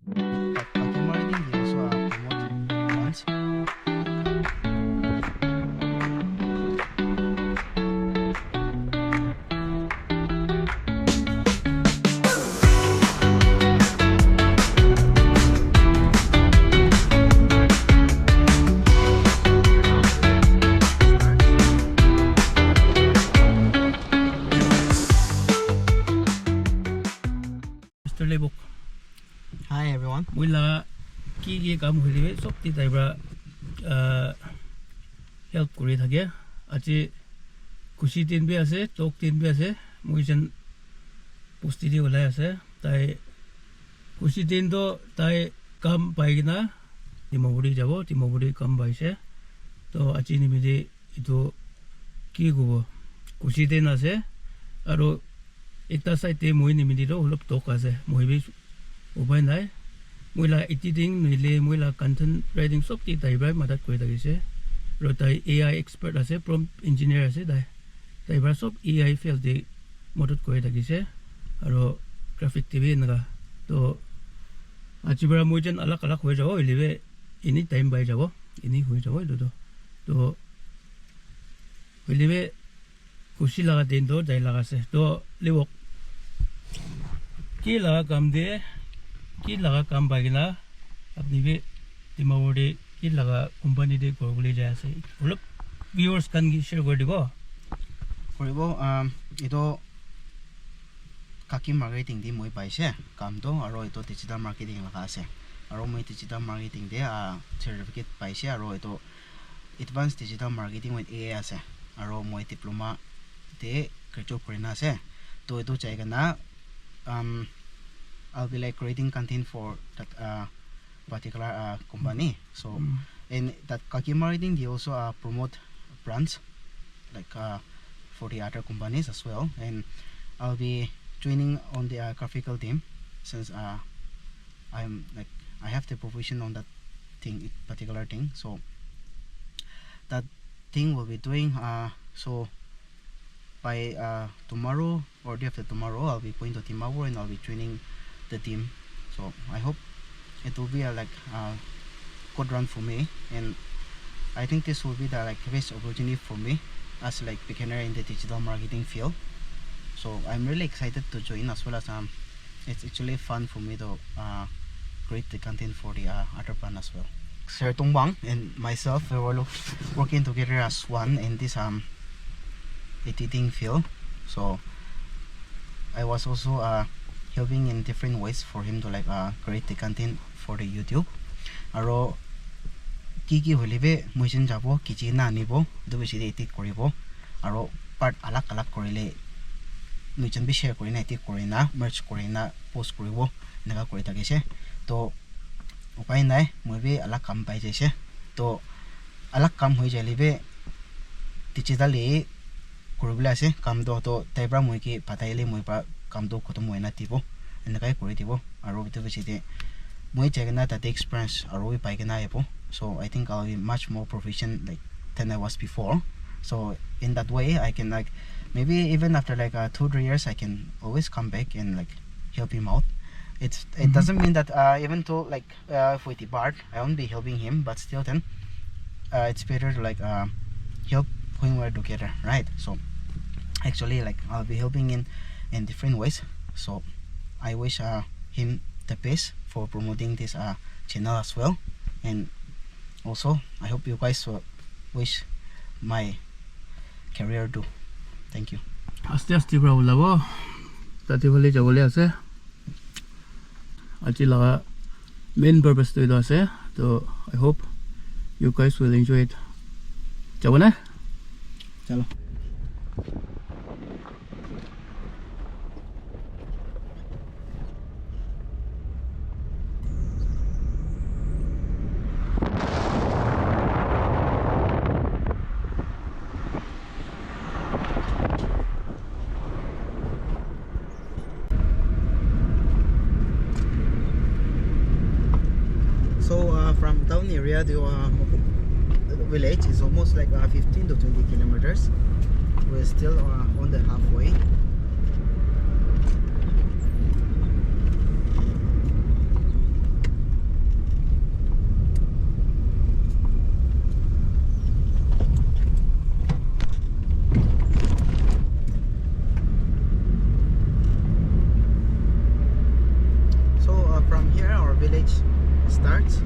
Marketing they also promote brands. Mr. Lipok, Hi everyone. mula ki kam huli sop ti taibra help kuri thake achi kushi tin bi ase tok tin bi ase muijan pusti di ulai ase tai kushi tin do tai kam paigina timoburi jabo timoburi kam baise to achi nimidi itu ki gubo kushi tin ase aro ekta side te moi nimidi ro hulop tok ase moi bi ubai nai muila editing nile muila content writing sop ti taibra madat koi dagise ro tai AI expert ase prompt engineer ase dai taibra sop AI field de madat koi dagise aro graphic tv naga to achibra muijan alak alak hoi jabo ilebe any time bai jabo ini hoi jabo do to ilebe kushi laga den do dai laga se to lewok ki laga kam de ki laga kam bagina apni be timawode ki laga company de gorgule jaise ulop viewers kan gi share godibo Koribo ito kaki marketing di moi paise kam to aro ito digital marketing laga ase aro moi digital marketing de certificate paise aro ito advanced digital marketing with AI ase aro moi diploma de graduate kurina ase to ito chaiga na I'll be like creating content for that particular company. So and that kaki marketing they also promote brands like for the other companies as well, and I'll be joining on the graphical team since I'm like I have the profession on that thing particular thing, so that thing will be doing so by tomorrow or day after tomorrow I'll be going to Timawur and I'll be joining the team. So I hope it will be a good run for me, and I think this will be the best opportunity for me as beginner in the digital marketing field. So I'm really excited to join, as well as it's actually fun for me to create the content for the other brand as well. Sir Tongbang and myself, we were working together as one in this editing field. So I was also helping in different ways for him to create the content for the YouTube. Aro kiki holibe muisin jabo kichi na anibo do bisi edit koribo aro part alak alak korile muisin bi share korina edit korina merge korina post koribo naga kori takise to upai nai moi bi alak kam pai jaise to alak kam hoi jalibe digitally koribla ase kam do to taibra moi ki pataile moi pa kam do khotom hoina tibo enakai kori tibo aro bitu bisi moi chegna that experience aro pai kana epo. So I think I'll be much more proficient than I was before. So in that way I can maybe even after 2-3 years I can always come back and help him out. It doesn't mean that even though if we depart I won't be helping him, but still then it's better to help when we're together, right? So actually I'll be helping in different ways. So I wish him the best for promoting this channel as well, and also I hope you guys wish my career too. Thank you. aste aste bra ulabo tati bole jabole ase achi laga main purpose to ase to I hope you guys will enjoy it jabona chalo. So from town area to village is almost 15 to 20 kilometers. We're still on the halfway. from here our village starts.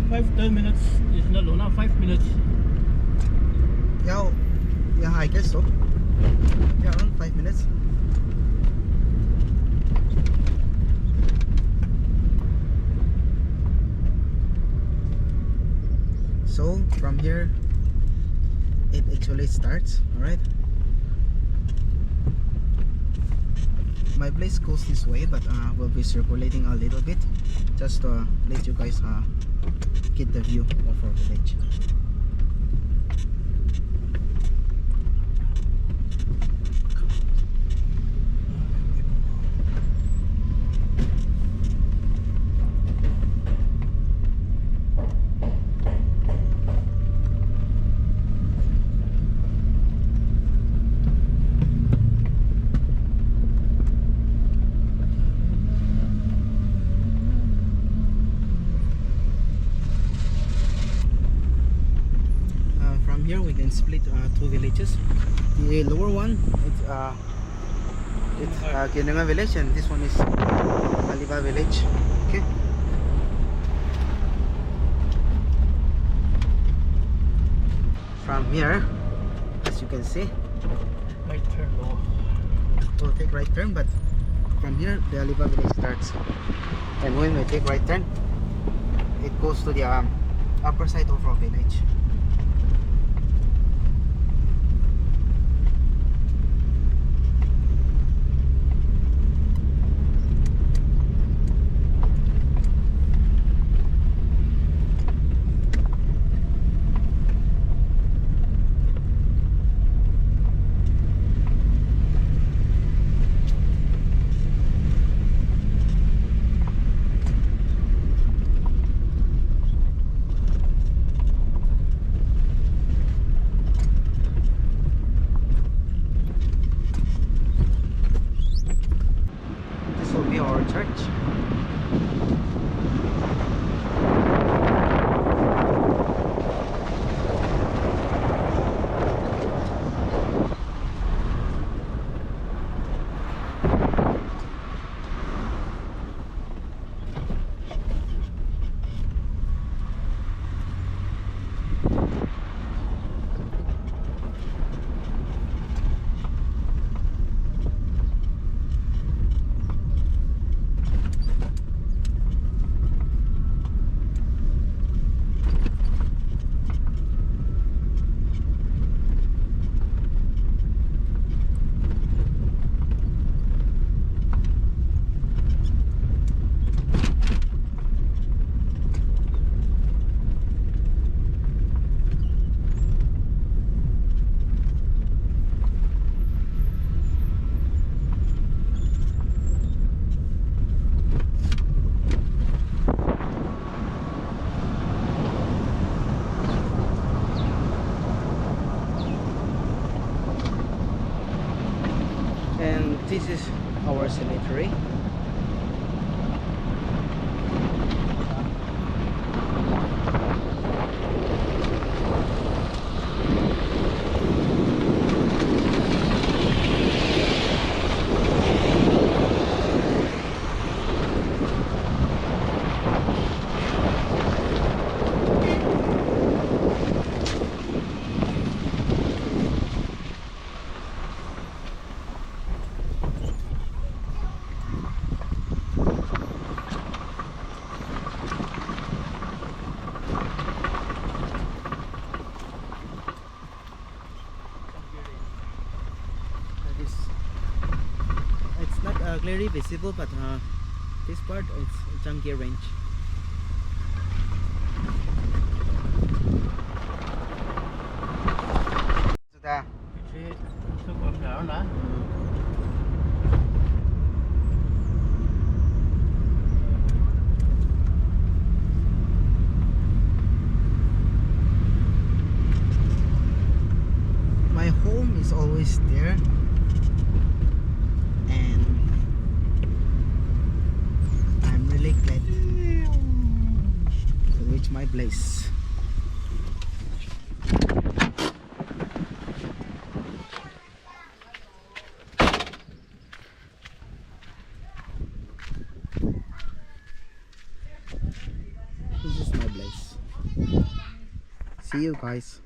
5-10 minutes is not long, 5 minutes. Yeah, yeah, I guess so. Yeah, around 5 minutes. So from here it actually starts. All right, my place goes this way, but we'll be circulating a little bit just to let you guys get the view of our village. Here we can split two villages. The lower one it's Kinanga village, and this one is Aliba village. Okay. From here, as you can see, Right turn. we'll take right turn, but from here the Aliba village starts, and when we take right turn, it goes to the upper side of our village. This will be our church. And this is our cemetery. It's not clearly visible, but this part it's Changi range. Sudah. My home is always there, and I'm really glad to reach my place. see you guys.